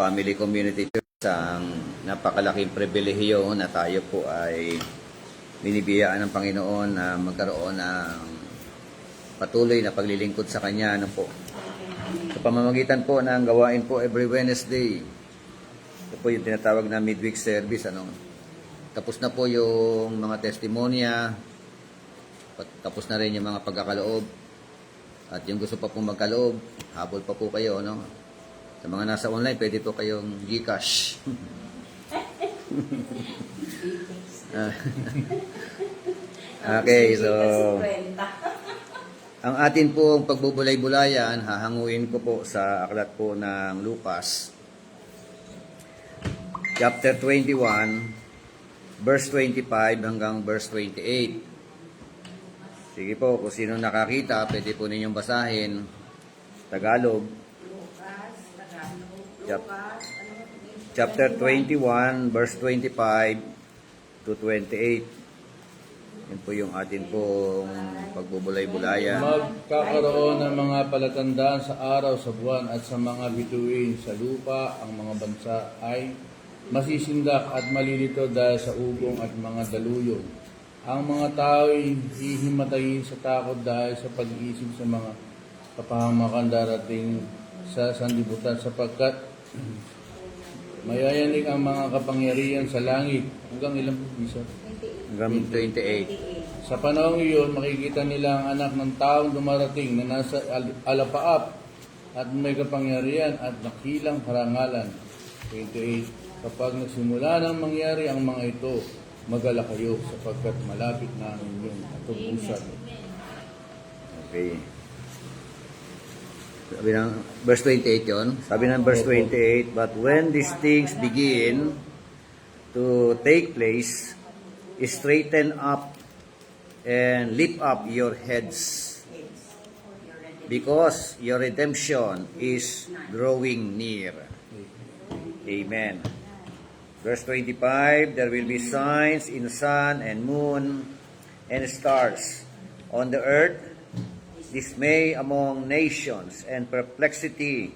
Family Community Church, ang napakalaking pribilehiyo na tayo po ay binibiyaan ng Panginoon na magkaroon ng patuloy na paglilingkod sa Kanya. Ano po? Sa pamamagitan po ng gawain po every Wednesday. Ito po yung tinatawag na midweek service. Tapos na po yung mga testimonya. Tapos na rin yung mga pagkakaloob. At yung gusto pa pong magkaloob, habol pa po kayo, no? Sa mga nasa online, pwede po kayong Gcash. Okay, so ang atin pong pagbubulay-bulayan, hahanguin ko po sa aklat po ng Lucas, chapter 21, verse 25 hanggang verse 28. Sige po, kung sino nakakita, pwede po ninyong basahin. Tagalog. Chapter 21, verse 25 to 28. Yan po yung atin pong pagbubulay-bulayan. Magkakaroon ng mga palatandaan sa araw, sa buwan, at sa mga bituin sa lupa. Ang mga bansa ay masisindak at malilito dahil sa ugong at mga daluyong. Ang mga tao ay hihimatayin sa takot dahil sa pag-iisip sa mga kapahamakan darating sa sanlibutan, sapagkat mayayanig ang mga kapangyarihan sa langit. Hanggang ilang po, Bisa? Hanggang 28. Sa panahong iyon, makikita nila ang anak ng taong dumarating na nasa alapaap at may kapangyarihan at nakilang karangalan. 28. Kapag nagsimula nang mangyari ang mga ito, magala kayo sapagkat malapit na ang inyong katubusan. Okay. Sabi ng verse 28 yon. Sabi ng verse 28, but when these things begin to take place, straighten up and lift up your heads, because your redemption is drawing near. Amen. Verse 25, there will be signs in sun and moon and stars. On the earth, dismay among nations and perplexity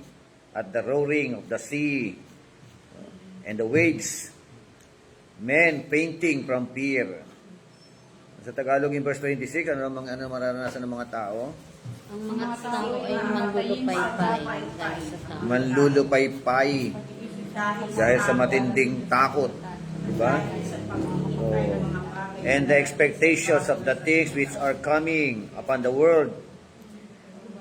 at the roaring of the sea and the waves, men fainting from fear. Sa Tagalog in verse 26, ano mararanasan ng mga tao? Ang mga tao ay manlulupaypay dahil sa tao. Manlulupaypay dahil sa matinding takot. Diba? Oh. And the expectations of the things which are coming upon the world,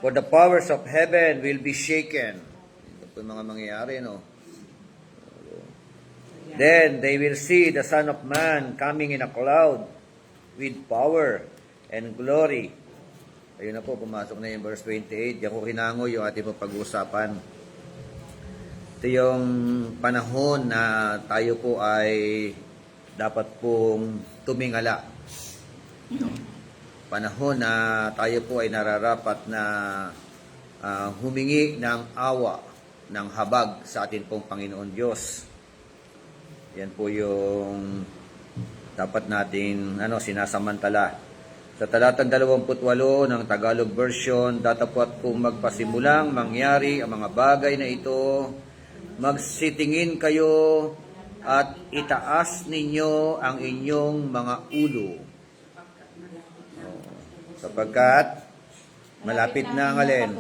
for the powers of heaven will be shaken. Ito po yung mga mangyayari, no? Then they will see the Son of Man coming in a cloud with power and glory. Ayun na po, pumasok na yung verse 28. Diyan ko hinango yung ating pag-uusapan. Ito yung panahon na tayo po ay dapat pong tumingala. Panahon na tayo po ay nararapat na humingi ng awa, ng habag sa atin pong Panginoon Diyos. Yan po yung dapat natin sinasamantala. Sa talatang 28 ng Tagalog version, datapwat kung magpasimulang mangyari ang mga bagay na ito, magsitingin kayo at itaas ninyo ang inyong mga ulo. Sapagkat malapit na ang alin?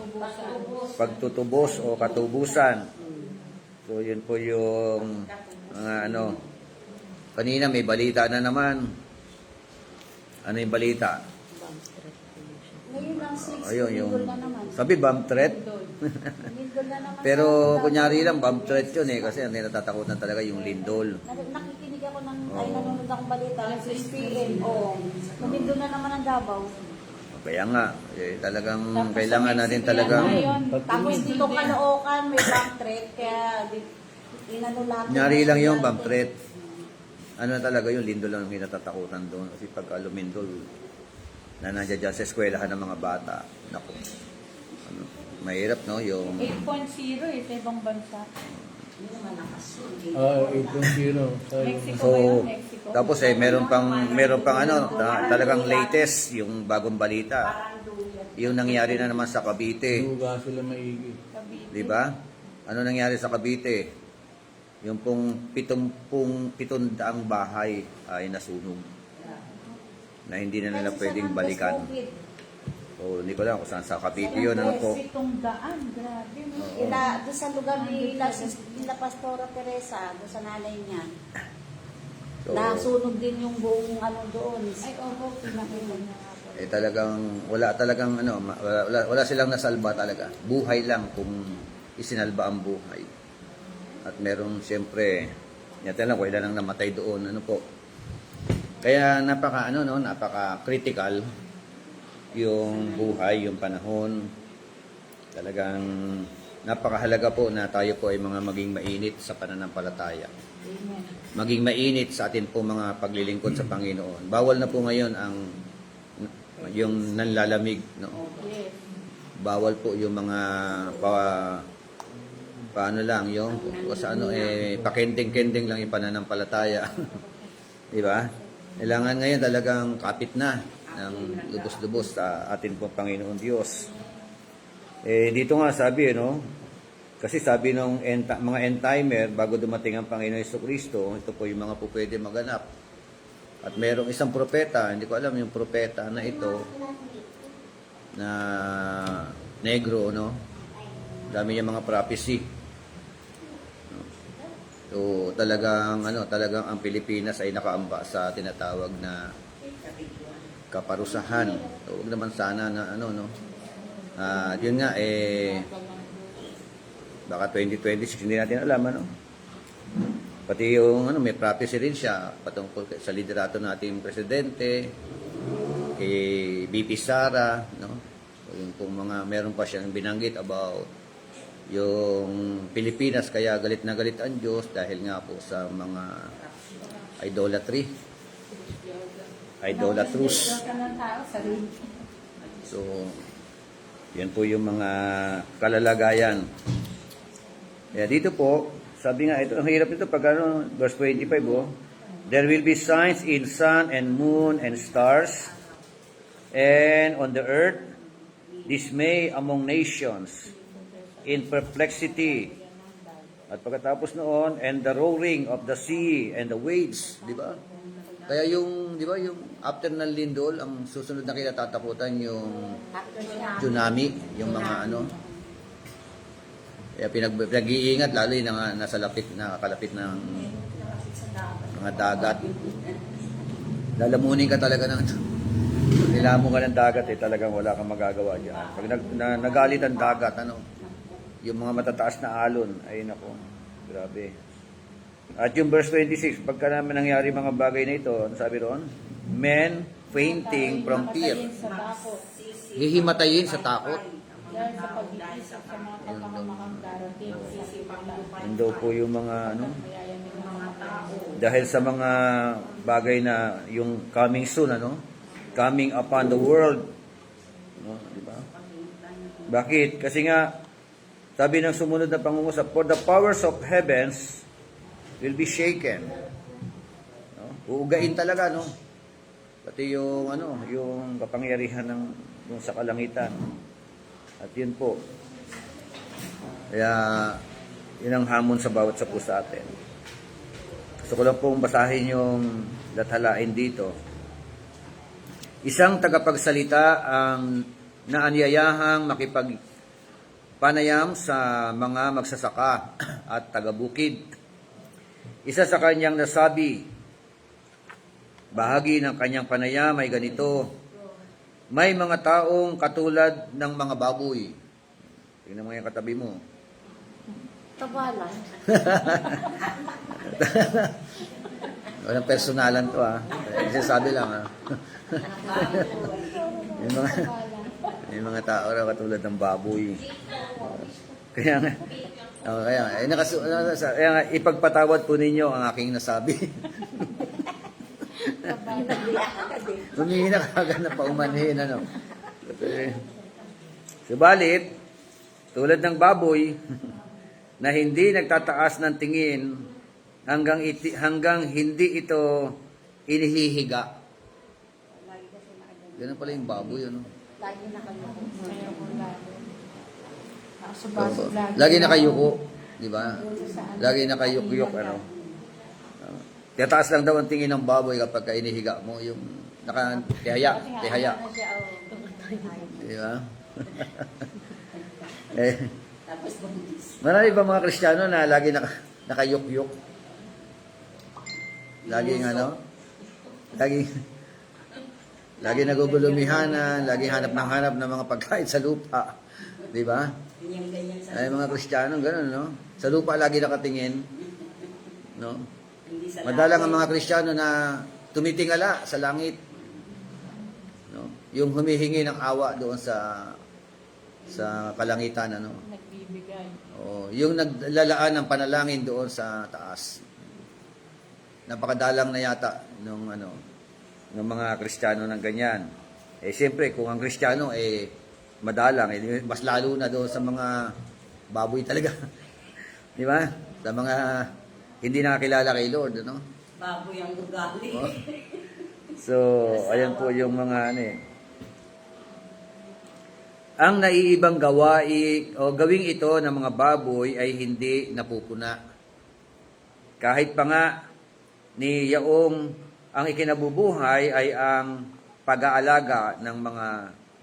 Pagtutubos o katubusan. So yun po yung kanina may balita na naman. Ano yung balita? Ngayon lang 6 Ayun, yung na naman. sabi bomb threat. Lindol na naman. Pero kunyari lang bomb threat yun kasi ang natatakutan talaga yung lindol. Nakikinig ako ay nanonood akong balita. 6 p.m. Lumindol na naman ang Davao. Kaya nga, talagang Tapos kailangan sa natin Mexico talagang yan ngayon. Tapos dito Caloocan may bomb threat. Kaya inano lahat. kunyari lang yung bomb threat. Ano talaga yung lindol lang yung natatakutan doon. Kasi pagka lumindol, na nandiyan dyan sa eskwelahan ng mga bata. Naku. Mahirap, no? Yung 8.0 sa ibang bansa. 8.0. Mexico so, ba yun? Mexico? tapos meron pang talagang latest, yung bagong balita. Yung nangyari na naman sa Cavite. Duga sila maigi. Di ba? Ano nangyari sa Cavite? Yung pong 700 bahay ay nasunog. Na hindi na nila pwedeng balikan. So, hindi ko alam kung saan sa Cavite yun. Ano po? 700, grabe. No? Doon sa lugar nila Pastora Teresa, doon sa nanay niya. So, Nasunog din yung buong ano doon. Ay, opo, pinakita niya nga po. talagang wala silang nasalba talaga. Buhay lang kung isinalba ang buhay. At meron siyempre, natin lang kung ilan ang namatay doon, ano po. Kaya napaka critical yung buhay, yung panahon. Talagang napakahalaga po na tayo po ay maging mainit sa pananampalataya. Amen. Maging mainit sa atin po mga paglilingkod sa Panginoon. Bawal na po ngayon yung nanlalamig, no? Yes. Bawal po yung mga paano lang yung pakending-kending lang yung pananampalataya. Di ba? Kailangan ngayon talagang kapit na ng lubos-lubos sa atin po Panginoon Diyos. Dito nga sabi, kasi sabi ng mga end timer, bago dumating ang Panginoon Jesucristo, ito po yung mga po pwede maganap. At merong isang propeta, hindi ko alam yung propeta na ito, na negro, dami niya mga prophecy. So, talagang ang Pilipinas ay nakaamba sa tinatawag na kaparusahan. So, huwag naman sana na yun nga baka 2026 hindi natin alam Pati yung may prophecy rin siya patungkol sa liderato ng ating presidente, kay BP Sara, So, yung kung meron pa siyang binanggit about yung Pilipinas kaya galit na galit ang Diyos dahil nga po sa mga idolatrous. So, yan po yung mga kalalagayan. Kaya dito po, sabi nga, ang hirap ito pag verse 25, there will be signs in sun and moon and stars, and on the earth, dismay among nations, in perplexity. At pagkatapos noon, and the roaring of the sea and the waves, di ba? Kaya yung after ng lindol, ang susunod na kinatatakutan yung tsunami, yung mga Kaya pinag-iingat lalo yung nakakalapit ng mga dagat. Lalamunin ka talaga ng nilamon ka ng dagat talagang wala kang magagawa diyan. Pag nagalit ang dagat, yung mga matataas na alon, ay nako, grabe. At yung verse 26, pagka naman nangyari mga bagay na ito, ano sabi roon? Men fainting from fear. Hihimatayin sa takot. Dahil sa pag-iisip sa mga kapahamakang darating, Yan daw po yung mga dahil sa mga bagay na yung coming soon, coming upon the world. Di ba? Bakit? Kasi nga, sabi ng sumunod na pangungusap, for the powers of heavens will be shaken. Uugain talaga, Pati yung yung kapangyarihan yung sa kalangitan. At yun po. Kaya yun ang hamon sa bawat sa puso atin. Gusto ko lang pong basahin yung lathalain dito. Isang tagapagsalita ang naanyayahang makipagpanayam sa mga magsasaka at tagabukid. Isa sa kanyang nasabi, bahagi ng kanyang panayam ay ganito, may mga taong katulad ng mga baboy. Tingnan mo yung katabi mo. Tabalan. Walang personalan to sabi lang yung mga tao na katulad ng baboy. Kaya ipagpatawad po ninyo ang aking nasabi. Humihina ka agad na paumanhin, Subalit, tulad ng baboy, na hindi nagtataas ng tingin hanggang hindi ito inihihiga. Ganun pala yung baboy, Lagi na kayo. Lagi nakayuko. Di ba? Lagi nakayuk-yuk, ano. Tiyataas lang daw ang tingin ng baboy kapag inihiga mo, yung tihaya. Ano siya, oh. Di ba? eh, marami ba mga Kristiyano na lagi nakayuk-yuk? Laging ano? Lagi nagugulumihanan, lagi hanap ng mga pagkain sa lupa. Di ba? Ay mga Kristiyano, gano'n, no? Sa lupa lagi nakatingin. No? Madalang ang mga Kristiyano na tumitingala sa langit. No? Yung humihingi ng awa doon sa kalangitan, ano? Nagbibigay. O, yung naglalaan ng panalangin doon sa taas. Napakadalang na yata ng mga Kristiyano ng ganyan. Eh siyempre kung ang Kristiyano madalang, mas lalo na doon sa mga baboy talaga. Di ba? Sa mga hindi nakakilala kay Lord, ano? Baboy ang ugali. Oh. So, ayan po yung mga Ang naiibang gawing ito ng mga baboy ay hindi napupuna. Kahit pa nga ni Yaong ang ikinabubuhay ay ang pag-aalaga ng mga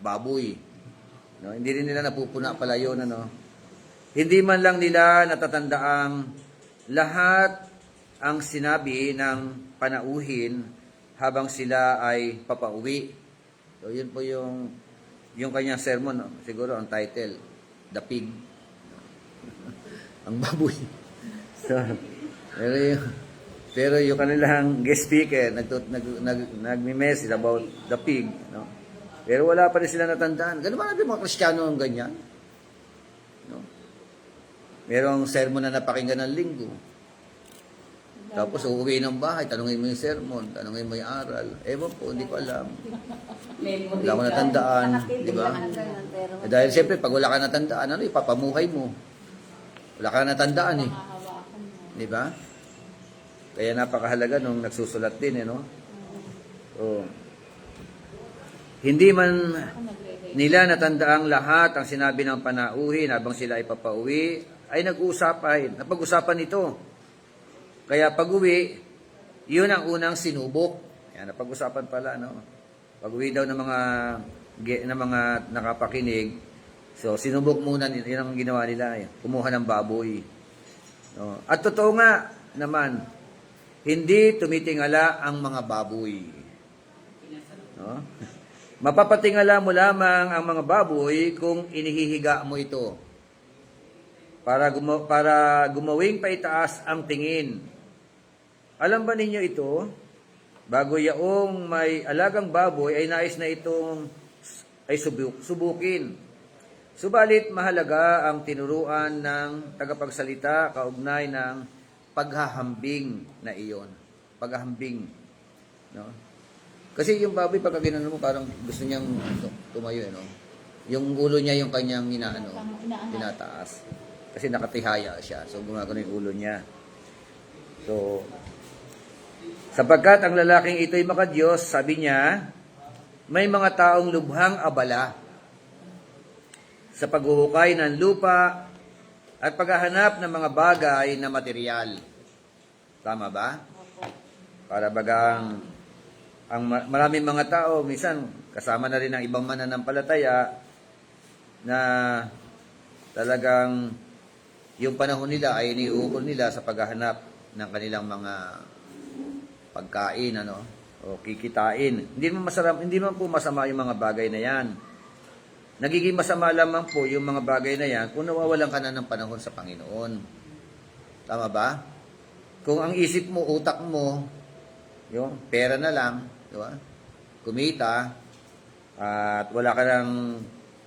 baboy. No, hindi rin nila napupuna pala yun, ano. Hindi man lang nila natatandaang lahat ang sinabi ng panauhin habang sila ay papauwi. So, yun po yung kanyang sermon, no? Siguro ang title, The Pig. Ang baboy. So, pero yung kanilang guest speaker, nagme-message about the pig. No? Pero wala pa rin sila natandaan. Ganun ba natin mga Kristiyano ang ganyan? No? Merong sermon na napakinggan ng linggo. Tapos uuwi ng bahay, tanungin mo yung sermon, tanungin mo yung aral. Ewan po, hindi ko alam. Wala ko natandaan. Di ba? Dahil siyempre, pag wala ka natandaan, ano, ipapamuhay mo. Wala ka natandaan eh. Hahawakan mo. Di ba? Kaya napakahalaga nung nagsusulat din, no? So, hindi man nila natandaang lahat ang sinabi ng panauhin habang sila ay papauwi, ay napag-usapan ito. Kaya pag-uwi, yun ang unang sinubok. Yan, napag-usapan pala, no? Pag-uwi daw ng mga nakapakinig, so sinubok muna, yun ang ginawa nila, kumuha ng baboy. No? At totoo nga naman, hindi tumitingala ang mga baboy. No? Mapapatingala mo lamang ang mga baboy kung inihihiga mo ito. Para gumawing paitaas ang tingin. Alam ba ninyo ito? Bago yaong may alagang baboy ay nais na itong subukin. Subalit mahalaga ang tinuruan ng tagapagsalita kaugnay ng paghahambing na iyon. Paghahambing. No? Kasi yung baboy, pagka ginano mo, parang gusto niyang tumayo, no? Yung ulo niya yung kanyang tinataas. Kasi nakatihaya siya. So, gumagano yung ulo niya. So, sapagkat ang lalaking ito'y makadiyos, sabi niya, may mga taong lubhang abala sa paghuhukay ng lupa at paghahanap ng mga bagay na material. Tama ba? Para bagang ang maraming mga tao, minsan kasama na rin ang ibang mananampalataya na talagang yung panahon nila ay iniuukol nila sa paghahanap ng kanilang mga pagkain, ano, o kikitain. Hindi man po masama yung mga bagay na yan. Nagiging masama lamang po yung mga bagay na yan kung nawawalan ka na ng panahon sa Panginoon. Tama ba? Kung ang isip mo, utak mo, yung pera na lang, di ba? Kumita, at wala ka ng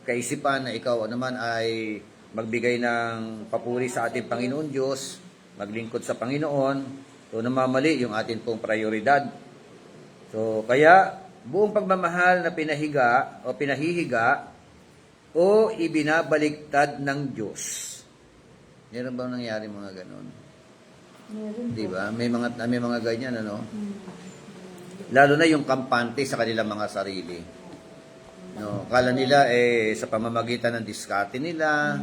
kaisipan na ikaw naman ay magbigay ng papuri sa ating Panginoon Diyos, maglingkod sa Panginoon, so namamali yung ating pong prioridad. So, kaya, buong pagmamahal na pinahihiga o ibinabaliktad ng Diyos. Meron bang nangyari mga ganon? Di ba? May mga ganyan, ano? Lalo na yung kampante sa kanilang mga sarili. No, kala nila sa pamamagitan ng diskarte nila,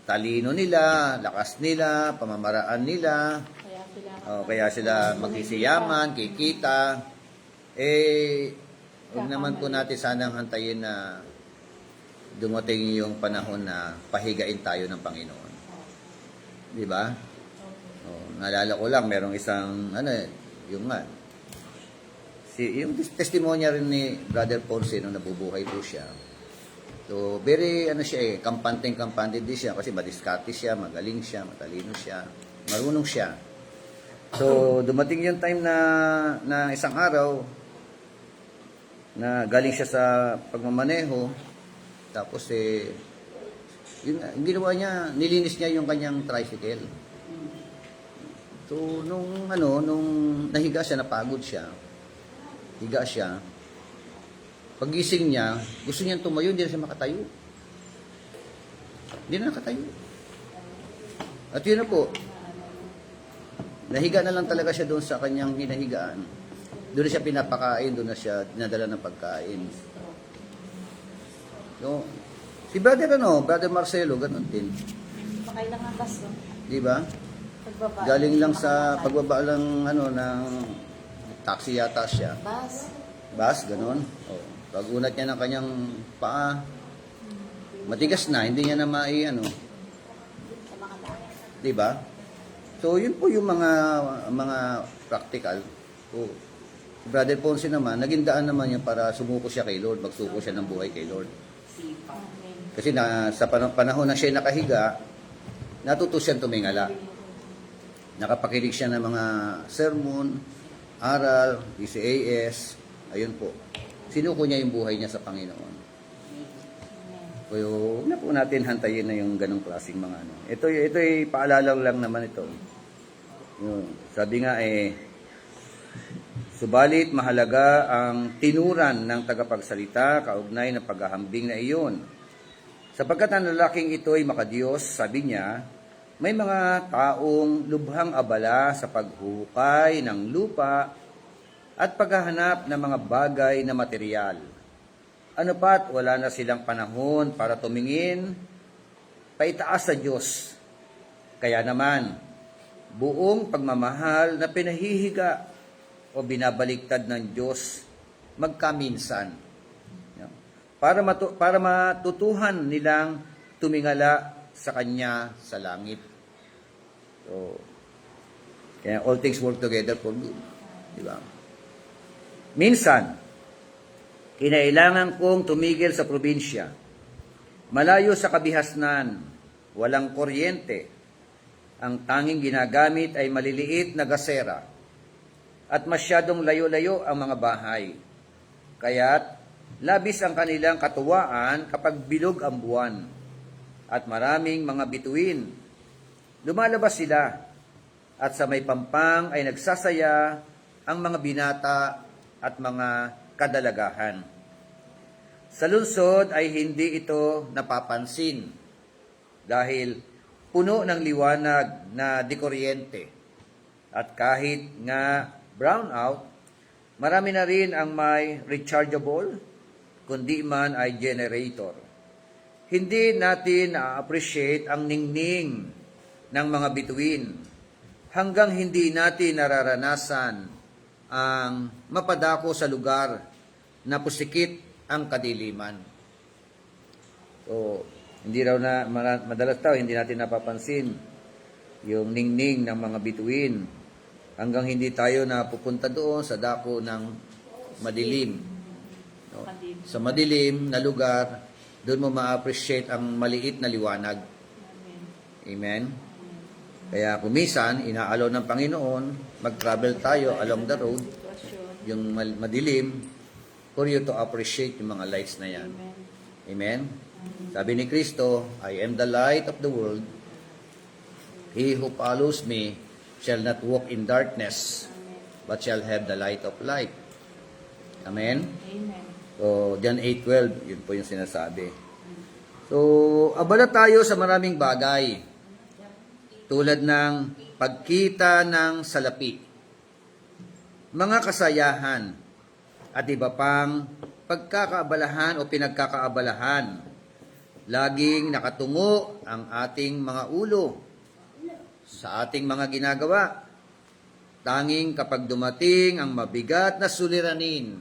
talino nila, lakas nila, pamamaraan nila, kaya sila magsisiyaman, kikita. Huwag naman po natin sanang hantayin na dumating yung panahon na pahigain tayo ng Panginoon. Di ba? Naalala ko lang, merong isang, yung nga, yung testimonya rin ni Brother Ponce nung nabubuhay po siya. So, very, kampante din siya kasi madiskarte siya, magaling siya, matalino siya, marunong siya. So, dumating yung time na isang araw na galing siya sa pagmamaneho, tapos yung ginawa niya, nilinis niya yung kanyang tricycle. So, nung nahiga siya, napagod siya, higa siya, pagising niya, gusto niyang tumayo, hindi na siya makatayo. Hindi na nakatayo. At yun na po, nahiga na lang talaga siya doon sa kanyang hinahigaan. Doon na siya pinapakain, doon na siya dinadala ng pagkain. So, si Brother Marcelo, ganun din. Pakailang ang bus, no? Di ba? Pagbaba. Galing lang sa pagbaba lang ng taxi yata siya. Bus, ganun. Pag unat niya ng kanyang paa, matigas na, hindi niya na Sa mga dami. di ba? So, yun po yung mga practical. So, Brother Ponce naman, naging daan naman niya para sumuko siya kay Lord, magsuko siya ng buhay kay Lord. Kasi sa panahon na siya nakahiga, natuto siyang tumingala. Nakapakinig siya ng mga sermon, aral, DCAS, ayun po. Sinuko niya yung buhay niya sa Panginoon. So, huwag na po natin hantayin na yung ganong klaseng mga Ito ay paalala lang naman ito. Yun. Sabi nga subalit mahalaga ang tinuran ng tagapagsalita kaugnay ng paghahambing na iyon. Sapagkat ang lalaking ito ay makadiyos, sabi niya, may mga taong lubhang abala sa paghuhukay ng lupa at paghahanap ng mga bagay na material. Ano pat, wala na silang panahon para tumingin paitaas sa Diyos. Kaya naman, buong pagmamahal na pinahihiga o binabaliktad ng Diyos magkaminsan. Para matutuhan nilang tumingala sa Kanya sa langit. So, kaya all things work together for good. Di ba? Minsan, kinailangan kong tumigil sa probinsya. Malayo sa kabihasnan, walang kuryente. Ang tanging ginagamit ay maliliit na gasera. At masyadong layo-layo ang mga bahay. Kaya't labis ang kanilang katuwaan kapag bilog ang buwan. At maraming mga bituin. Lumalabas sila. At sa may pampang ay nagsasaya ang mga binata at mga kadalagahan. Sa lungsod ay hindi ito napapansin dahil puno ng liwanag na dikuryente. At kahit nga brownout, marami na rin ang may rechargeable, kundi man ay generator. Hindi natin na-appreciate ang ningning ng mga bituin hanggang hindi natin nararanasan ang mapadako sa lugar na pusikit ang kadiliman. So, hindi raw na madalas hindi natin napapansin yung ningning ng mga bituin hanggang hindi tayo napupunta doon sa dako ng madilim. No? Sa madilim na lugar, doon mo ma-appreciate ang maliit na liwanag. Amen? Kaya kumisan, inaalaw ng Panginoon, mag-travel tayo along the road, yung madilim, for you to appreciate yung mga lights na yan. Amen? Sabi ni Kristo, I am the light of the world. He who follows me shall not walk in darkness, but shall have the light of life. Amen? So, John 8:12, yun po yung sinasabi. So, abala tayo sa maraming bagay. Tulad ng pagkita ng salapi, mga kasayahan, at iba pang pagkakaabalahan o pinagkakaabalahan. laging nakatungo ang ating mga ulo sa ating mga ginagawa. Tanging kapag dumating ang mabigat na suliranin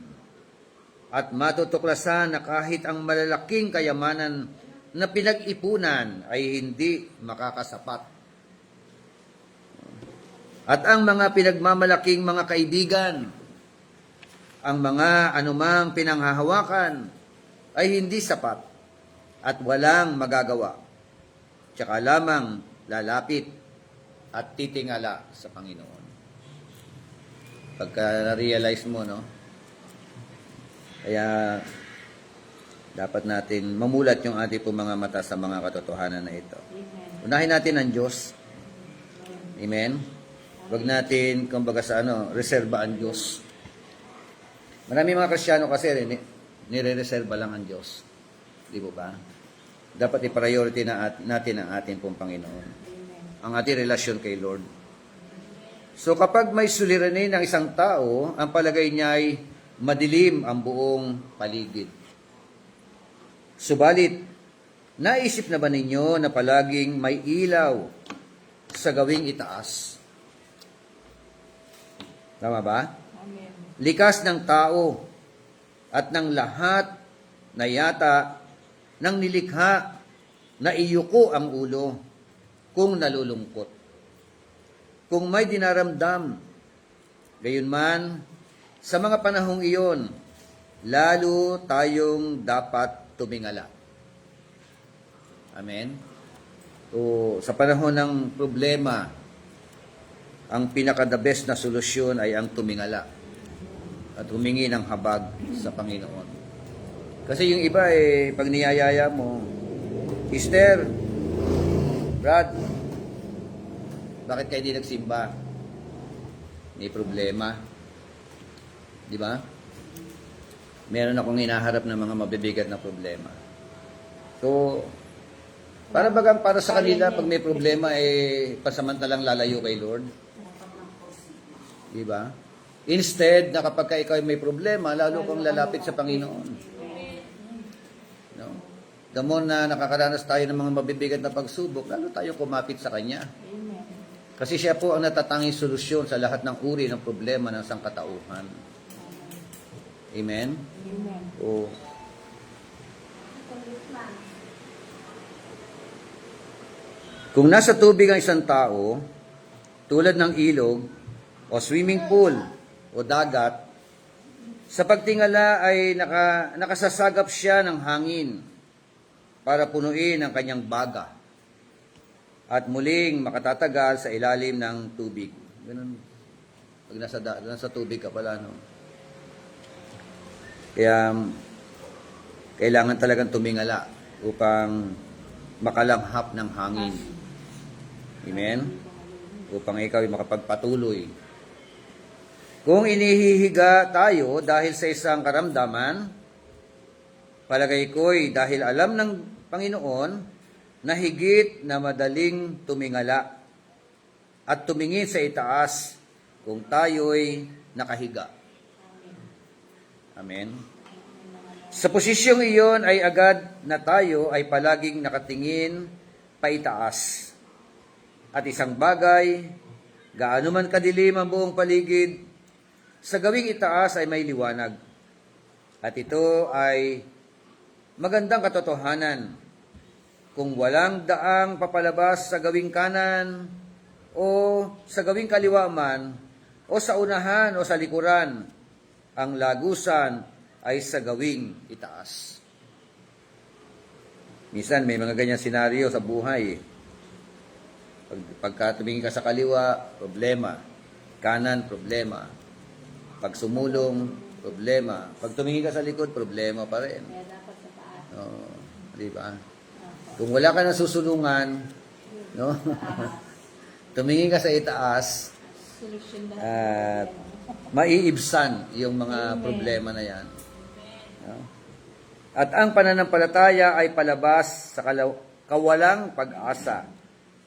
at matutuklasan na kahit ang malalaking kayamanan na pinag-ipunan ay hindi makakasapat. At ang mga pinagmamalaking mga kaibigan, ang mga anumang pinanghahawakan ay hindi sapat at walang magagawa. Tsaka lamang lalapit at titingala sa Panginoon. Pagka na-realize mo, no? Kaya dapat natin mamulat yung ating pong mga mata sa mga katotohanan na ito. Unahin natin ang Diyos. Amen? Huwag natin, kumbaga sa reserba ang Diyos. Marami mga Kristiyano kasi nire-reserba lang ang Diyos. Di ba ba? Dapat i-priority natin ang ating pong Panginoon. Ang ating relasyon kay Lord. So kapag may suliranin ng isang tao, ang palagay niya ay madilim ang buong paligid. Subalit, naisip na ba ninyo na palaging may ilaw sa gawing itaas? Tama ba? Amen. Likas ng tao at ng lahat na yata ng nilikha na iyuko ang ulo kung nalulungkot. Kung may dinaramdam, gayunman, sa mga panahong iyon, lalo tayong dapat tumingala. Amen? O sa panahon ng problema, ang pinaka-the best na solusyon ay ang tumingala at humingi ng habag sa Panginoon. Kasi yung iba pag niyayaya mo, Sister, Brad, bakit kayo di nagsimba? May problema. Di ba? Meron akong hinaharap ng mga mabibigat na problema. So, para sa kanila, pag may problema, pasamantalang lalayo kay Lord. Di ba? Instead, na kapag ikaw may problema, lalo kang lalapit sa Panginoon. No? The more na nakakaranas tayo ng mga mabibigat na pagsubok, lalo tayo kumapit sa Kanya. Kasi siya po ang natatanging solusyon sa lahat ng uri ng problema ng sangkatauhan. Amen? Amen. O, kung nasa tubig ang isang tao, tulad ng ilog, o swimming pool, o dagat, sa pagtingala ay nakasasagap siya ng hangin para punuin ang kanyang baga at muling makatatagal sa ilalim ng tubig. Ganun. Pag nasa tubig ka pala, no? Kaya, kailangan talagang tumingala upang makalanghap ng hangin. Amen? Upang ikaw ay makapagpatuloy. Kung inihihiga tayo dahil sa isang karamdaman, palagay ko'y dahil alam ng Panginoon na higit na madaling tumingala at tumingin sa itaas kung tayo'y nakahiga. Amen. Sa posisyong iyon ay agad na tayo ay palaging nakatingin paitaas. At isang bagay, gaano man kadilim ang buong paligid, sa gawing itaas ay may liwanag. At ito ay magandang katotohanan. Kung walang daang papalabas sa gawing kanan o sa gawing kaliwa man o sa unahan o sa likuran, ang lagusan ay sa gawing itaas. Minsan may mga ganyan senaryo sa buhay. Pagka tumingin ka sa kaliwa, problema. Kanan, problema. Pag sumulong, problema. Pag tumingin ka sa likod, problema pa rin. Kaya dapat sa taas. Di ba? Kung wala ka ng susulungan, no? Tumingin ka sa itaas, Solusyon at maiibsan yung mga problema na yan. No? At ang pananampalataya ay palabas sa kawalang pag-asa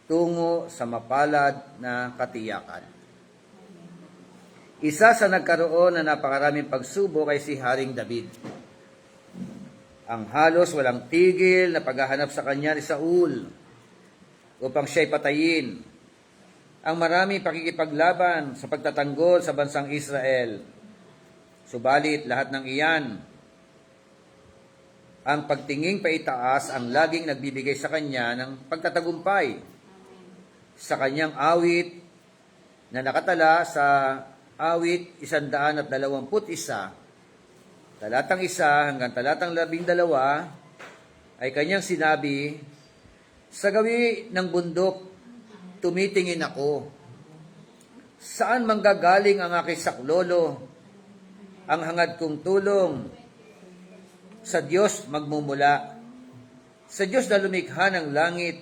tungo sa mapalad na katiyakan. Isa sa nagkaroon na napakaraming pagsubok ay si Haring David. ang halos walang tigil na paghahanap sa kanya ni Saul upang siya'y patayin. Ang maraming pakikipaglaban sa pagtatanggol sa bansang Israel. Subalit lahat ng iyan, ang pagtinging paitaas ang laging nagbibigay sa kanya ng pagtatagumpay sa kanyang awit na nakatala sa awit 121, talatang 1 hanggang talatang 12, ay kanyang sinabi, sa gawi ng bundok, tumitingin ako. Saan manggagaling ang aking saklolo? Ang hangad kong tulong sa Diyos magmumula, sa Diyos na lumikha ng langit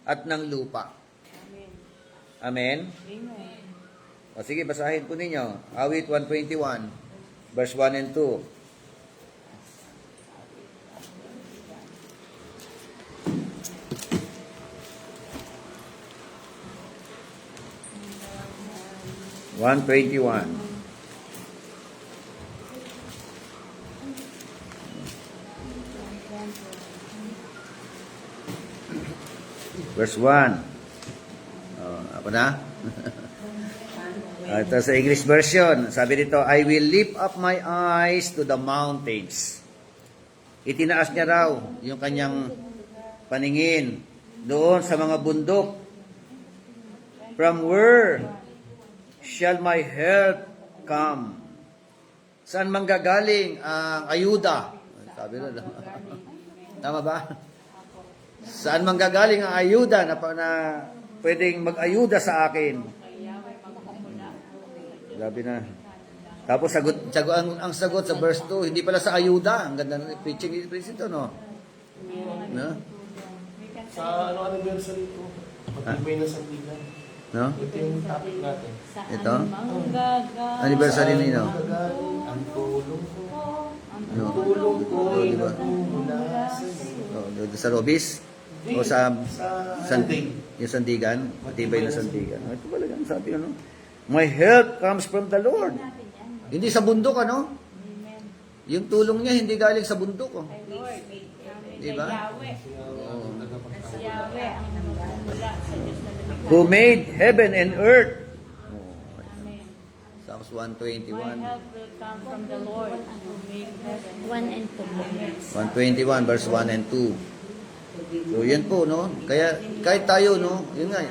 at ng lupa. Amen? O sige, basahin po ninyo. Awit 121, verse 1 and 2. 121. Verse 1. Ako na? Ito sa English version. Sabi dito, I will lift up my eyes to the mountains. Itinaas niya raw yung kanyang paningin doon sa mga bundok. From where shall my help come? Saan manggagaling ang ayuda? Sabi na. Tama ba? Saan manggagaling ang ayuda na pwedeng mag-ayuda sa akin? Sabi na. Tapos ang sagot sa verse 2, hindi pala sa ayuda. Ang ganda ng preaching ito, no? No? Sa anniversary ito, matibay na sa bilang. No? Ito yung topic natin. Ito? Anniversary nino? Ang tulong ko. No. Tulong ko ay Diba? nagmumula sa iyo. Sa Robis? O sa Sanding. yung sandigan? Matibay na sandigan. Ito talaga ang sabi, ano? My help comes from the Lord. Hindi sa bundok, ano? Yung tulong niya hindi galing sa bundok, oh. Di ba? Yahweh ang namumula sa Diyos na lumikha. Who made heaven and earth. Psalms My 121. help will come from the Lord who made heaven. 1 and 2. 121 verse 1 and 2. So yan po, no? Kaya kahit tayo, no? Yun nga.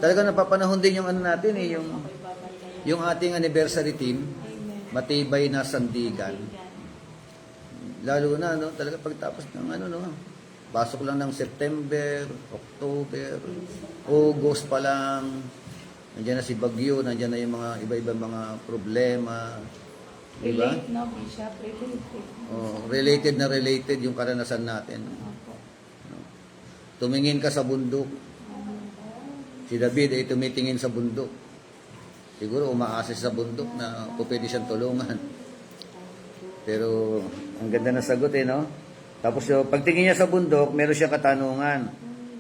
Talaga napapanahon din yung ano natin, yung ating anniversary team, matibay na sandigan. Lalo na, no? Talaga pagtapos ng ano, no? Pasok lang ng September, October, August pa lang. Nandiyan na si Bagyo, nandiyan na yung mga iba-ibang mga problema. Diba? Relate, no, Bishop? Related. Oh, related yung karanasan natin. Tumingin ka sa bundok. Si David ay tumitingin sa bundok. Siguro umaasa sa bundok na pwede siyang tulungan. Pero ang ganda ng sagot, no? Tapos yung pagtingin niya sa bundok, meron siyang katanungan.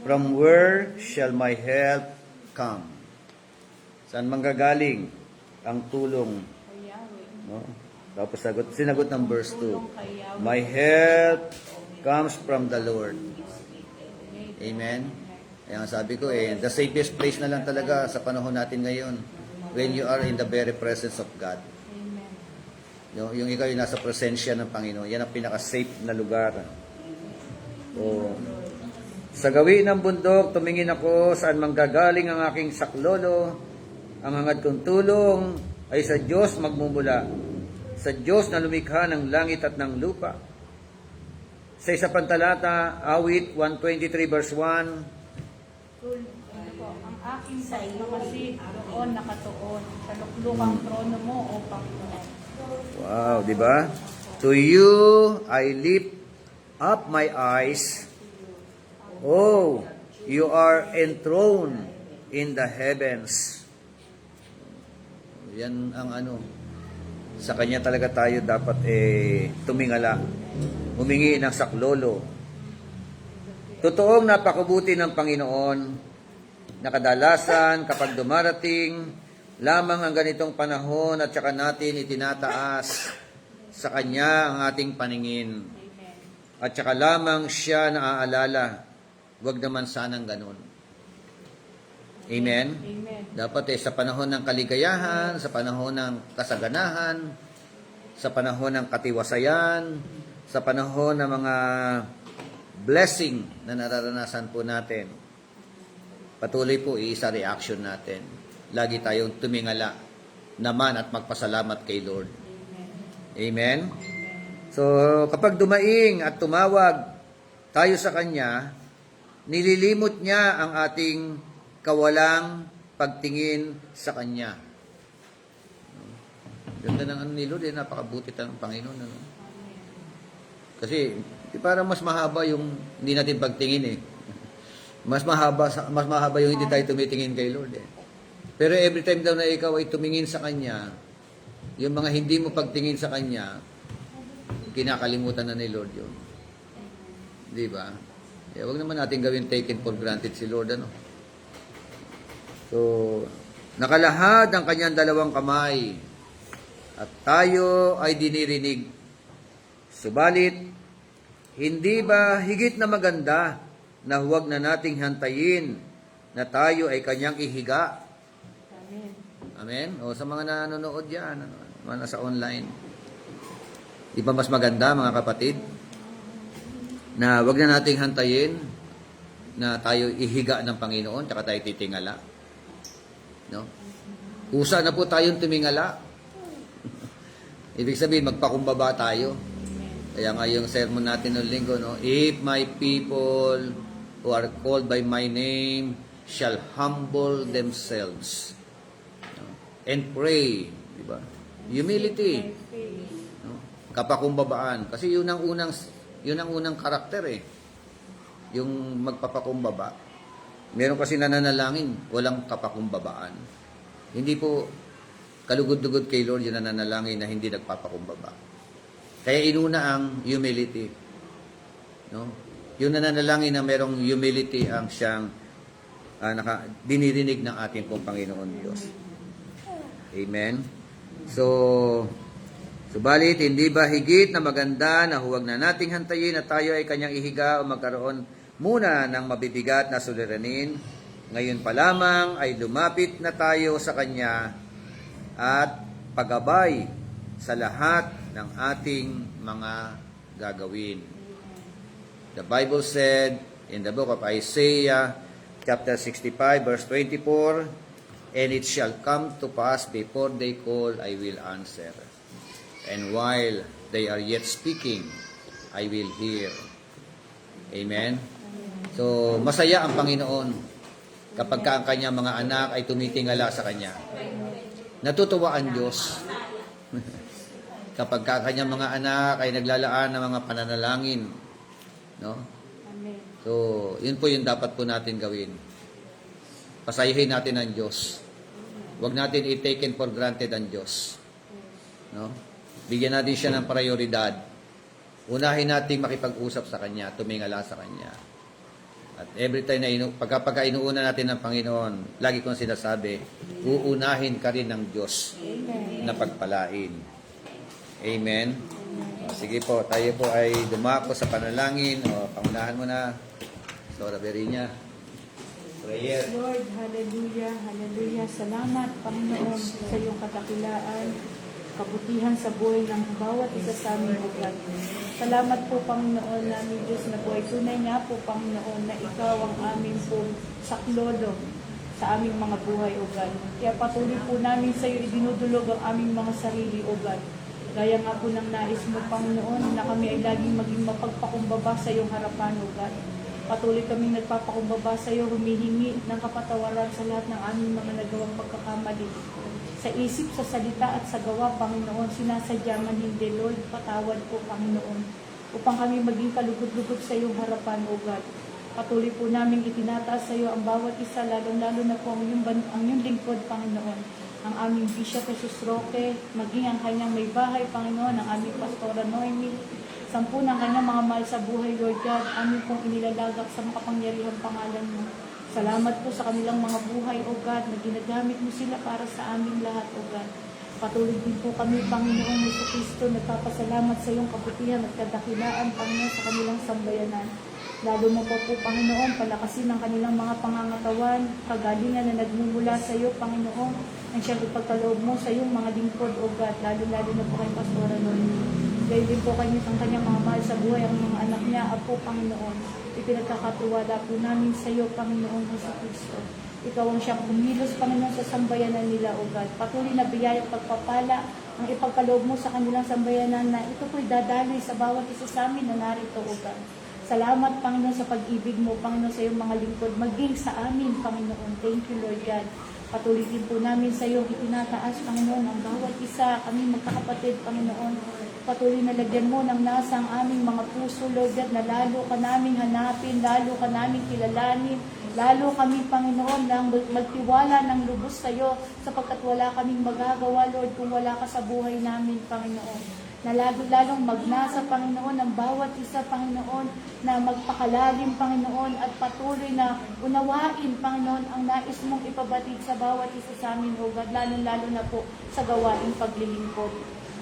From where shall my help come? Saan manggagaling ang tulong? Kay Yahweh. No? Tapos sinagot ng verse 2. My help comes from the Lord. Amen? Kaya nga sabi ko, the safest place na lang talaga sa panahon natin ngayon when you are in the very presence of God. Amen. Yung ikaw yung nasa presensya ng Panginoon, yan ang pinaka-safe na lugar. So, sa gawi ng bundok, tumingin ako saan manggagaling ang aking saklolo. Ang hangad kong tulong ay sa Diyos magmumula, sa Diyos na lumikha ng langit at ng lupa. Sa isa pang talata, awit 123 verse 1, Ano po, ang aking pagmamasid doon nakatuon sa luklukang trono mo, O Panginoon. wow, di ba? To you I lift up my eyes. Oh, you are enthroned in the heavens. Yan ang ano. Sa kanya talaga tayo dapat tumingala. Humingi ng saklolo. Totoong napakabuti ng Panginoon na kadalasan kapag dumarating lamang ang ganitong panahon at saka natin itinataas sa Kanya ang ating paningin. at saka lamang siya naaalala. Huwag naman sanang ganun. Amen? Amen. Dapat sa panahon ng kaligayahan, sa panahon ng kasaganahan, sa panahon ng katiwasayan, sa panahon ng mga blessing na nararanasan po natin, patuloy po iisa reaction natin. Lagi tayong tumingala naman at magpasalamat kay Lord. Amen? So, kapag dumaing at tumawag tayo sa Kanya, nililimot niya ang ating kawalang pagtingin sa Kanya. Ganda ng ni Lord, napakabuti ng Panginoon. Ano? Kasi, parang mas mahaba yung hindi natin pagtingin Mas mahaba yung hindi tayo tumitingin kay Lord Pero every time daw na ikaw ay tumingin sa Kanya, yung mga hindi mo pagtingin sa Kanya, kinakalimutan na ni Lord yun. Di ba? Huwag naman natin gawin taken for granted si Lord, ano? So, nakalahad ang Kanyang dalawang kamay at tayo ay dinirinig. Subalit, hindi ba higit na maganda na huwag na nating hantayin na tayo ay Kanyang ihiga? Amen. Amen? O sa mga nanonood yan, mga nasa online. Di ba mas maganda, mga kapatid, na wag na nating hantayin na tayo ihiga ng Panginoon tsaka tayo titingala. No? Kusa na po tayong tumingala. Ibig sabihin, magpakumbaba tayo. Kaya nga yung sermon natin noong linggo, no? If my people who are called by my name shall humble themselves, no? And pray, di ba? Humility. Kapakumbabaan. Kasi yun ang unang karakter Yung magpapakumbaba. Meron kasi nananalangin, walang kapakumbabaan. Hindi po kalugod-dugod kay Lord yung nananalangin na hindi nagpapakumbaba. Kaya inuna ang humility. No? Yung nananalangin na merong humility ang siyang dinirinig ng ating pong Panginoon Diyos. Amen? Subalit, hindi ba higit na maganda na huwag na nating hantayin na tayo ay Kanyang ihiga o magkaroon muna ng mabibigat na suliranin? Ngayon pa lamang ay lumapit na tayo sa Kanya at pagabay sa lahat ng ating mga gagawin. The Bible said in the book of Isaiah, chapter 65, verse 24, "And it shall come to pass before they call, I will answer. And while they are yet speaking, I will hear." Amen? So, masaya ang Panginoon kapag ang kanyang mga anak ay tumitingala sa Kanya. Natutuwa ang Diyos kapag ang kanyang mga anak ay naglalaan ng mga pananalangin. No? Amen. So, yun po yung dapat po natin gawin. Pasayahin natin ang Diyos. Huwag natin i-taken for granted ang Diyos. No? Bigyan natin siya ng prioridad. Unahin natin makipag-usap sa Kanya, tumingala sa Kanya. At every time na pagka inuuna natin ng Panginoon, lagi kong sinasabi, uunahin ka rin ng Diyos na pagpalain. Amen? Sige po, tayo po ay dumako sa panalangin. Pangunahan mo na. Sora Berinya. Prayer. Lord, hallelujah, hallelujah. Salamat, Panginoon, sa iyong katakilaan, kabutihan sa buhay ng bawat isa sa amin, O God. Salamat po, Panginoon, namin Diyos na buhay. Tunay nga po, Panginoon, na Ikaw ang aming po saklolo sa aming mga buhay, O God. Kaya patuloy po namin sa iyo idinudulog ang aming mga sarili, O God. Gaya nga po ng nais mo, Panginoon, na kami ay laging maging mapagpakumbaba sa iyong harapan, O God. Patuloy kaming nagpapakumbaba sa iyo, humihingi ng kapatawaran sa lahat ng aming mga nagawang pagkakamali. Sa isip, sa salita at sa gawa, Panginoon, sinasadya man hindi, Lord, patawad po, Panginoon, upang kami maging kalugod-lugod sa iyong harapan, O God. Patuloy po namin itinataas sa iyo ang bawat isa, lalong-lalo na po ang iyong lingkod, Panginoon, ang aming Bishop Jesus Roque, maging ang kanyang may bahay, Panginoon, ang aming Pastora Noemi, 10 ng kanyang mga mahal sa buhay, Lord God, amin pong inilalagak sa makapangyarihang pangalan mo. Salamat po sa kanilang mga buhay, O God, na ginagamit mo sila para sa aming lahat, O God. Patuloy din po kami, Panginoong Jesucristo, nagpapasalamat sa iyong kabutihan at kadakilaan, Panginoon, sa kanilang sambayanan. Lalo mo po, Panginoon, palakasin ang kanilang mga pangangatawan, kagalingan na nagmumula sa iyo, Panginoon, ang siyang ipagkaloob mo sa iyong mga lingkod, O God, lalo-lalo na po kay Pastora Lord. Gayun din po kayo ang kanyang mga mahal sa buhay, ang mga anak niya, Apo, Panginoon. Ipinagkakatuwala po namin sa iyo, Panginoong Jesucristo. Ikaw ang siyang kumilos, Panginoon, sa sambayanan nila, O God. Patuloy na biyayang pagpapala ang ipagkaloob mo sa kanilang sambayanan na ito po'y dadaloy sa bawat isa sa amin na narito, O God. Salamat, Panginoon, sa pag-ibig mo, Panginoon, sa iyong mga lingkod, maging sa amin, Panginoon. Thank you, Lord God. Patuloy din po namin sa iyong itinataas, Panginoon, ang bawat isa, kami magkakapatid, Panginoon. Patuloy na lagyan mo ng nasa ang aming mga puso, Lord God, na lalo ka naming hanapin, lalo ka naming kilalanin, lalo kami, Panginoon, nang magtiwala ng lubos sa iyo, sapagkat wala kaming magagawa, Lord, kung wala ka sa buhay namin, Panginoon. Na lalong magnasa, Panginoon, ang bawat isa, Panginoon, na magpakalalim, Panginoon, at patuloy na unawain, Panginoon, ang nais mong ipabatid sa bawat isa sa amin, O God, lalo na po sa gawaing paglilingkod.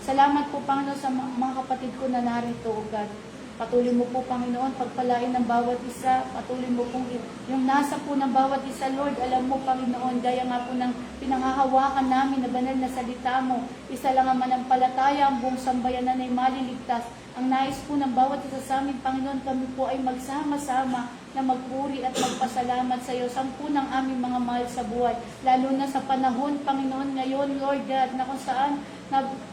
Salamat po, Panginoon, sa mga kapatid ko na narito, O God. Patuloy mo po, Panginoon, pagpalain ng bawat isa. Patuloy mo pong yung nasa po ng bawat isa, Lord. Alam mo, Panginoon, gaya nga po ng pinanghahawakan namin na banal na salita mo. Isa lang ang manampalataya, ang buong sambayanan ay maliligtas. Ang nais po ng bawat isa sa amin, Panginoon, kami po ay magsama-sama na magpuri at magpasalamat sa iyo. Sampu ng aming mga mahal sa buhay. Lalo na sa panahon, Panginoon, ngayon, Lord God, na kung saan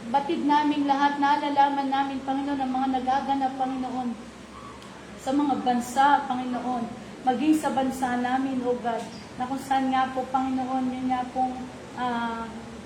batid namin lahat, nalalaman namin, Panginoon, ang mga nagaganap, Panginoon, sa mga bansa, Panginoon, maging sa bansa namin, O God, na kung saan nga po, Panginoon, yun nga pong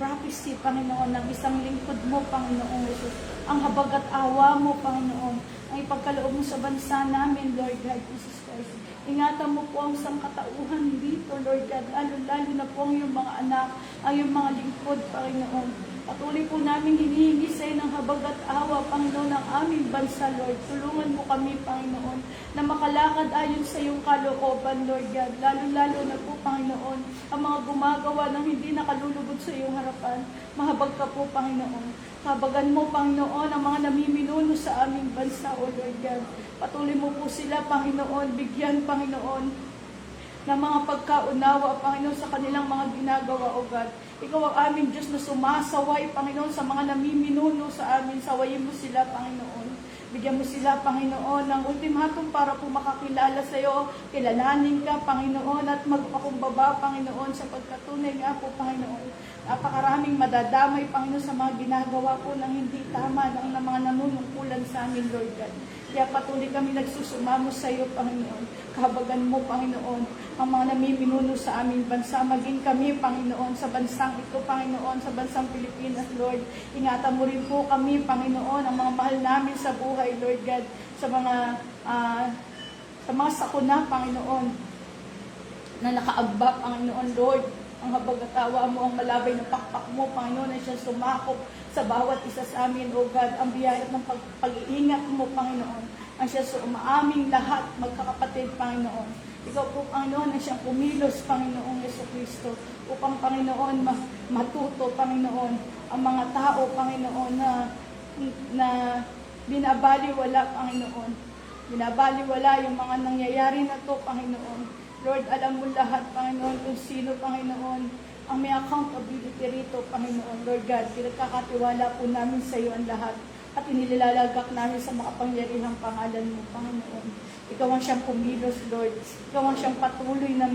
prophecy, Panginoon, ng isang lingkod mo, Panginoon Jesus, ang habag at awa mo, Panginoon, ang ipagkaloob mo sa bansa namin, Lord God, Jesus Christ. Ingatan mo po ang sangkatauhan dito, Lord God, lalo na po ang iyong mga anak, ang iyong mga lingkod, Panginoon. Patuloy po namin hinihingi sa iyo ng habag at awa, Panginoon, ng aming bansa, Lord. Tulungan mo kami, Panginoon, na makalakad ayon sa iyong kalooban, Lord God. Lalo na po, Panginoon, ang mga gumagawa ng hindi nakalulugod sa iyong harapan. Mahabag ka po, Panginoon. Habagan mo, Panginoon, ang mga namiminuno sa aming bansa, O Lord God. Patuloy mo po sila, Panginoon, bigyan, Panginoon, ng mga pagkaunawa, Panginoon, sa kanilang mga ginagawa, O God. Ikaw ang aming Diyos na sumasaway, Panginoon, sa mga namiminuno sa amin. Sawayin mo sila, Panginoon. Bigyan mo sila, Panginoon, ng ultimatum para po makakilala sa iyo. Kilalanin ka, Panginoon, at magpakumbaba, Panginoon, sa pagkatunay nga po, Panginoon. Napakaraming madadamay, Panginoon, sa mga ginagawa po ng hindi tama, ng mga nanunungkulan sa amin, Lord God. Kaya patuloy kami nagsusumamo sa iyo, Panginoon. Kahabagan mo, Panginoon, ang mga namiminuno sa aming bansa. Maging kami, Panginoon, sa bansang ito, Panginoon, sa bansang Pilipinas, Lord. Ingatan mo rin po kami, Panginoon, ang mga mahal namin sa buhay, Lord God, sa mga sakuna, Panginoon, na nakaagba, Panginoon, Lord. Ang habag at awa mo, ang malabay na pakpak mo, Panginoon, ay siya sumakop sa bawat isa sa amin, O God. Ang biyaya ng pag-iingat mo, Panginoon, ang siya umaaming lahat, magkakapatid, Panginoon. Ikaw po, Panginoon, ay siyang kumilos, Panginoong Jesucristo, upang, Panginoon, matuto, Panginoon, ang mga tao, Panginoon, na binabaliwala, Panginoon. Binabaliwala yung mga nangyayari na to, Panginoon. Lord, alam mo lahat, Panginoon, kung sino, Panginoon, ang may accountability rito, Panginoon. Lord God, pinagkakatiwala po namin sa iyo ang lahat at inilalagak namin sa makapangyarihang pangalan mo, Panginoon. Ikaw ang siyang kumilos, Lord. Ikaw ang siyang patuloy na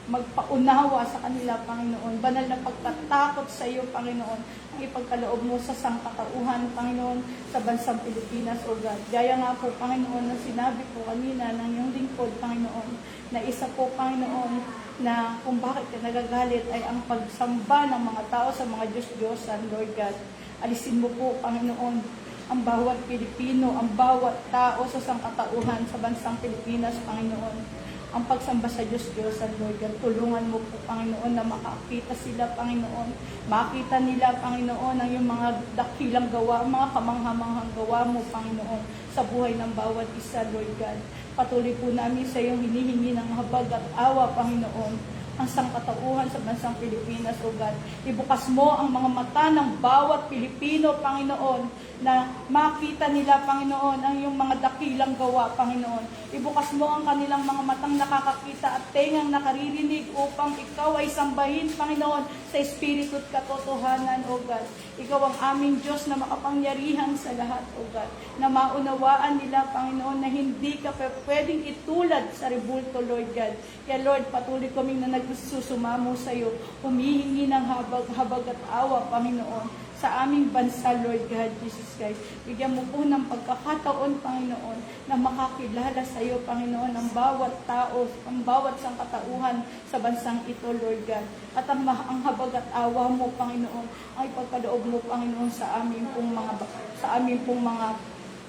magpaunawa sa kanila, Panginoon. Banal na pagtatakot sa iyo, Panginoon, ang ipagkaloob mo sa sangkatauhan, Panginoon, sa bansang Pilipinas, O God. Gaya nga po, Panginoon, na sinabi po kanina ng iyong lingkod, Panginoon, na isa po, Panginoon, na kung bakit ka nagagalit ay ang pagsamba ng mga tao sa mga Diyos-Diyosan, Lord God. Alisin mo po, Panginoon, ang bawat Pilipino, ang bawat tao sa sangkatauhan sa bansang Pilipinas, Panginoon. Ang pagsamba sa Diyos-Diyosan, Lord God. Tulungan mo po, Panginoon, na makakita sila, Panginoon. Makita nila, Panginoon, ang yung mga dakilang gawa, mga kamanghamanghang gawa mo, Panginoon, sa buhay ng bawat isa, Lord God. Patuloy po namin sa iyong hinihingi ng habag at awa, Panginoon, ang sangkatauhan sa bansang Pilipinas, O God. Ibukas mo ang mga mata ng bawat Pilipino, Panginoon, na makita nila, Panginoon, ang iyong mga dakilang gawa, Panginoon. Ibukas mo ang kanilang mga matang nakakakita at tengang nakaririnig upang ikaw ay sambahin, Panginoon, sa Espiritu at katotohanan, O God. Ikaw ang aming Diyos na makapangyarihan sa lahat, O God. Na maunawaan nila, Panginoon, na hindi ka pwedeng itulad sa rebulto, Lord God. Kaya Lord, patuloy kaming na nagsusumamo sa iyo, humihingi ng habag at awa, Panginoon, sa aming bansa, Lord God, Jesus Christ. Bigyan mo po ng pagkakataon, Panginoon, na makakilala sa iyo, Panginoon, ang bawat tao, ang bawat sangkatauhan sa bansang ito, Lord God. At ang habag at awa mo, Panginoon, ay pagkaloob mo, Panginoon, sa aming pong mga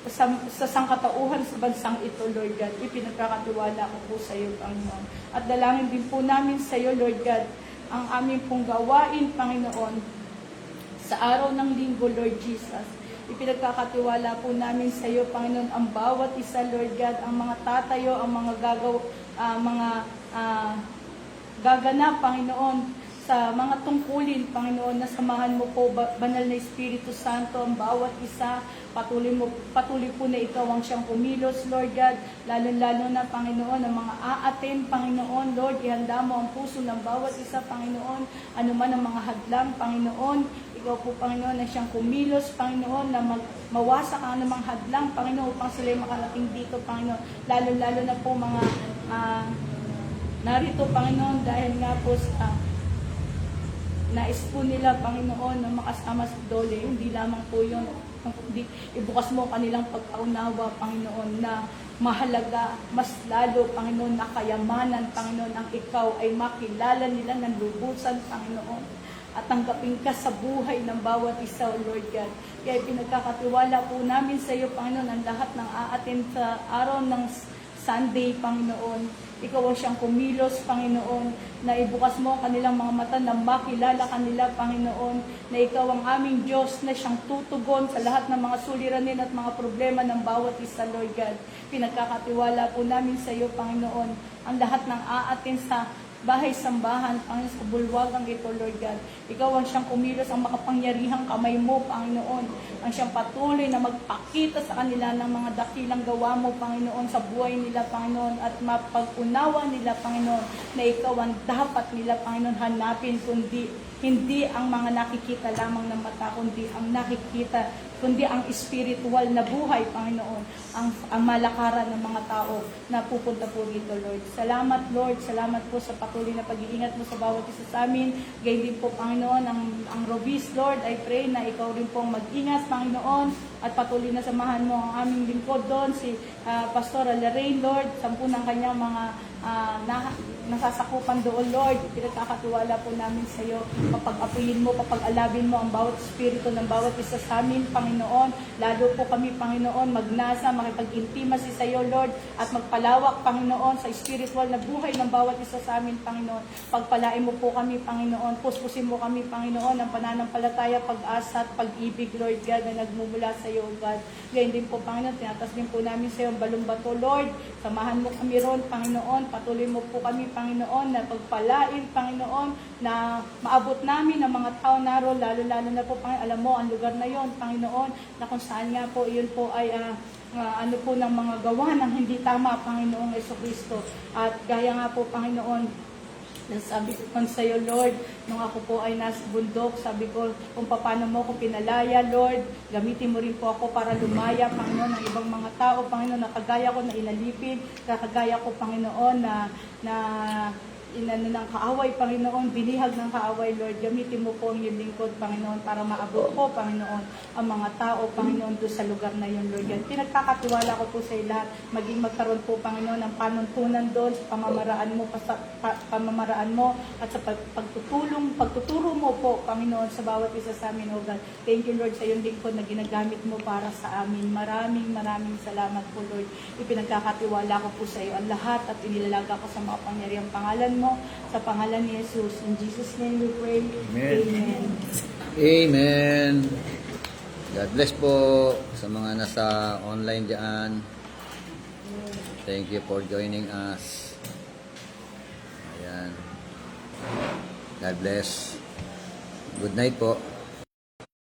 sa sangkatauhan sa bansang ito, Lord God. Ipinagkakatiwala ko po sa iyo, Panginoon. At dalangin din po namin sa iyo, Lord God, ang aming pong gawain, Panginoon, sa araw ng linggo, Lord Jesus. Ipinagkakatiwala po namin sa iyo, Panginoon, ang bawat isa, Lord God, ang mga tatayo, ang mga gaganap, Panginoon, sa mga tungkulin, Panginoon, na samahan mo po, Banal na Espiritu Santo, ang bawat isa. Patuloy po na ikaw ang siyang kumilos, Lord God, lalo-lalo na, Panginoon, ang mga aatin, Panginoon, Lord, ihanda mo ang puso ng bawat isa, Panginoon, ano man ang mga hadlang, Panginoon, ikaw po, Panginoon, na siyang kumilos, Panginoon, na mawasak ang anumang hadlang, Panginoon, upang sila'y makarating dito, Panginoon, lalo-lalo na po mga narito, Panginoon, dahil nga po sa nais po nila, Panginoon, na makasama sa Dole. Hindi lamang po yun. Ibukas mo kanilang pagkaunawa, Panginoon, na mahalaga, mas lalo, Panginoon, na kayamanan, Panginoon, ang ikaw ay makilala nila ng lubusan, Panginoon. At tanggapin ka sa buhay ng bawat isa, Lord God. Kaya pinagkakatiwala po namin sa iyo, Panginoon, ang lahat ng aatin sa araw ng Sunday, Panginoon. Ikaw ang siyang kumilos, Panginoon, na ibukas mo ang kanilang mga mata na makilala kanila, Panginoon, na ikaw ang aming Diyos na siyang tutugon sa lahat ng mga suliranin at mga problema ng bawat isa, Lord God. Pinagkakatiwala po namin sa iyo, Panginoon, ang lahat ng aatin sa bahay-sambahan, Panginoon, sa bulwagang ito, Lord God. Ikaw ang siyang kumilos, ang makapangyarihang kamay mo, Panginoon. Ang siyang patuloy na magpakita sa kanila ng mga dakilang gawa mo, Panginoon, sa buhay nila, Panginoon, at mapag-unawa nila, Panginoon, na ikaw ang dapat nila, Panginoon, hanapin, kundi hindi ang mga nakikita lamang ng mata, kundi ang nakikita, kundi ang spiritual na buhay, Panginoon, ang malakaran ng mga tao na pupunta po dito, Lord. Salamat, Lord. Salamat po sa patuloy na pag-iingat mo sa bawat isa sa amin. Gayun din po, Panginoon, ang Robis, Lord, I pray na ikaw rin pong mag-ingat, Panginoon, at patuloy na samahan mo ang aming lingkod doon, si Pastora Lorraine, Lord, sampu ng kanyang mga nasasakupan doon, Lord. Pinagkakatiwala po namin sa iyo. Papag-apuyin mo, papag-alabin mo ang bawat espiritu ng bawat isa sa amin, Panginoon. Lalo po kami, Panginoon, magnasa, makipag-intimacy sa iyo, Lord, at magpalawak, Panginoon, sa spiritual na buhay ng bawat isa sa amin, Panginoon. Pagpalain mo po kami, Panginoon. Puspusin mo kami, Panginoon, ang pananampalataya, pag-asa at pag-ibig, Lord God, na nagmumula sa iyo, God. Ngayon din po, Panginoon, tinatas din po namin sa iyo ang balumbato, Lord. Samahan mo kami ron, Panginoon. Patuloy mo po kami, Panginoon, na pagpalain, Panginoon, na maabot namin ang mga tao naroon, lalo-lalo na po, Panginoon, alam mo, ang lugar na yon, Panginoon, na kung saan nga po, iyon po ay ano po ng mga gawa ng hindi tama, Panginoong Jesucristo. At gaya nga po, Panginoon, sabi ko sa iyo, Lord, nung ako po ay nasa bundok, sabi ko kung paano mo ako pinalaya, Lord, gamitin mo rin po ako para lumaya, Panginoon, ng ibang mga tao, Panginoon, na kagaya ko na inalipin, kagaya ko, Panginoon, na inano ng kaaway, Panginoon, binihag ng kaaway, Lord. Gamitin mo po ang iyong lingkod, Panginoon, para maabot po, Panginoon, ang mga tao, Panginoon, doon sa lugar na yun, Lord. Yan. Pinagkakatiwala ko po sa lahat, maging magkaroon po, Panginoon, ng panuntunan doon sa pamamaraan mo, at sa pagtuturo mo po, Panginoon, sa bawat isa sa amin, O God. Thank you, Lord, sa iyong lingkod na ginagamit mo para sa amin. Maraming salamat po, Lord. Ipinagkakatiwala ko po sa iyo ang lahat at inilalaga ko sa mga pangyariang pangalan mo, sa pangalan ni Jesus. In Jesus' name we pray. Amen. Amen. Amen. God bless po sa mga nasa online dyan. Thank you for joining us. Ayan. God bless. Good night po.